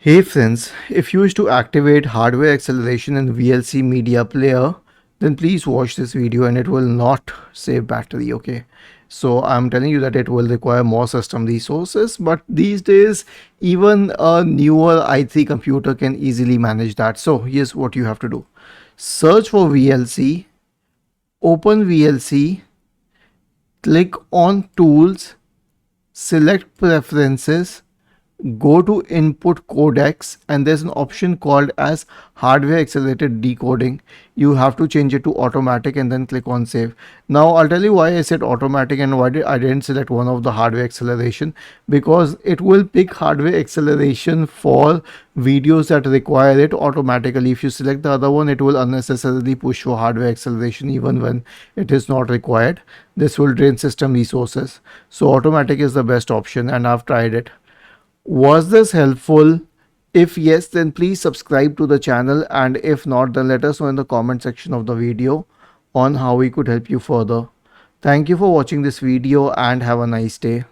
Hey friends, if you wish to activate hardware acceleration in VLC Media Player, then please watch this video and it will not save battery, okay? So I'm telling you that it will require more system resources, but these days even a newer i3 computer can easily manage that. So here's what you have to do. Search for VLC, open VLC, click on Tools, select Preferences, go to input codecs, and there's an option called as hardware accelerated decoding. You have to change it to automatic and then click on save. Now I'll tell you why I said automatic and why I didn't select one of the hardware acceleration, because it will pick hardware acceleration for videos that require it automatically. If you select the other one, it will unnecessarily push for hardware acceleration even when it is not required. This will drain system resources. So automatic is the best option and I've tried it. Was this helpful? If yes, then please subscribe to the channel, and if not, then let us know in the comment section of the video on how we could help you further. Thank you for watching this video and have a nice day.